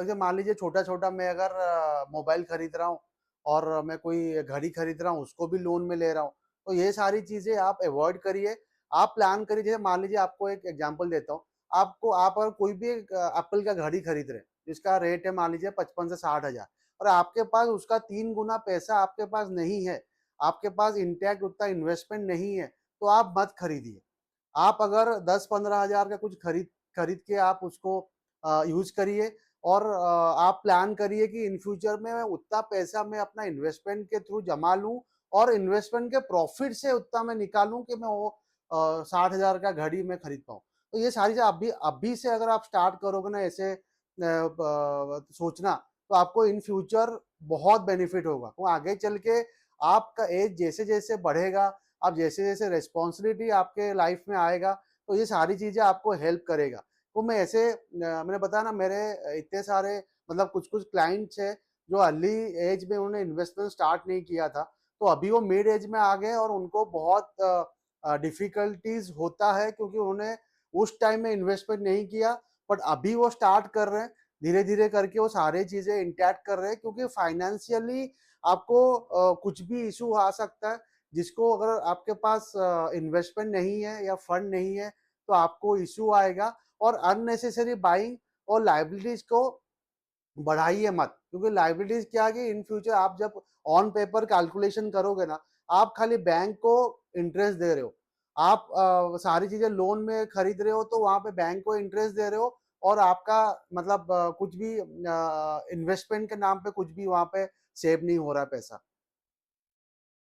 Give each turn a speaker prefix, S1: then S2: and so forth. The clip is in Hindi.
S1: जैसे मान लीजिए छोटा छोटा मैं अगर मोबाइल खरीद रहा हूँ और मैं कोई घड़ी खरीद रहा हूँ, उसको भी लोन में ले रहा हूँ, तो ये सारी चीजें आप अवॉइड करिए। आप प्लान करिए। जैसे मान लीजिए, आपको एक एग्जांपल देता हूँ। आप अगर कोई भी एप्पल का घड़ी खरीद रहे हैं, जिसका रेट है मान लीजिए 55 से 60 हजार, और आपके पास उसका 3 गुना पैसा आपके पास नहीं है, आपके पास इंटैक्ट उतना इन्वेस्टमेंट नहीं है, तो आप मत खरीदिए। आप अगर 10-15 हजार का कुछ खरीद खरीद के आप उसको यूज करिए, और आप प्लान करिए कि इन फ्यूचर में मैं उतना पैसा मैं अपना इन्वेस्टमेंट के थ्रू जमा लूं, और इन्वेस्टमेंट के प्रॉफिट से उतना मैं निकालूं कि मैं वो 60 हजार का घड़ी में खरीद पाऊं। तो ये सारी चीजें अभी अभी से अगर आप स्टार्ट करोगे ना ऐसे सोचना, तो आपको इन फ्यूचर बहुत बेनिफिट होगा। तो आगे चल के आपका एज जैसे जैसे बढ़ेगा, आप जैसे जैसे रेस्पॉन्सिबिलिटी आपके लाइफ में आएगा, तो ये सारी चीजें आपको हेल्प करेगा। तो मैं ऐसे मैंने बताया ना, मेरे इतने सारे मतलब कुछ कुछ क्लाइंट्स है जो अर्ली एज में उन्होंने इन्वेस्टमेंट स्टार्ट नहीं किया था, तो अभी वो मिड एज में आ गए और उनको बहुत डिफिकल्टीज होता है, क्योंकि उन्होंने उस टाइम में इन्वेस्टमेंट नहीं किया। बट अभी वो स्टार्ट कर रहे हैं, धीरे धीरे करके वो सारी चीजें इंटैक्ट कर रहे हैं, क्योंकि फाइनेंशियली आपको कुछ भी इशू आ सकता है, जिसको अगर आपके पास इन्वेस्टमेंट नहीं है या फंड नहीं है, तो आपको इशू आएगा। और अननेसेसरी बाइंग और लाइबिलिटीज को बढ़ाइए मत, क्योंकि लाइबिलिटीज क्या है कि इन फ्यूचर आप जब ऑन पेपर कैलकुलेशन करोगे ना, आप खाली बैंक को इंटरेस्ट दे रहे हो। आप सारी चीजें लोन में खरीद रहे हो, तो वहां पे बैंक को इंटरेस्ट दे रहे हो, और आपका मतलब कुछ भी इन्वेस्टमेंट के नाम पे कुछ भी वहां पे सेव नहीं हो रहा है पैसा।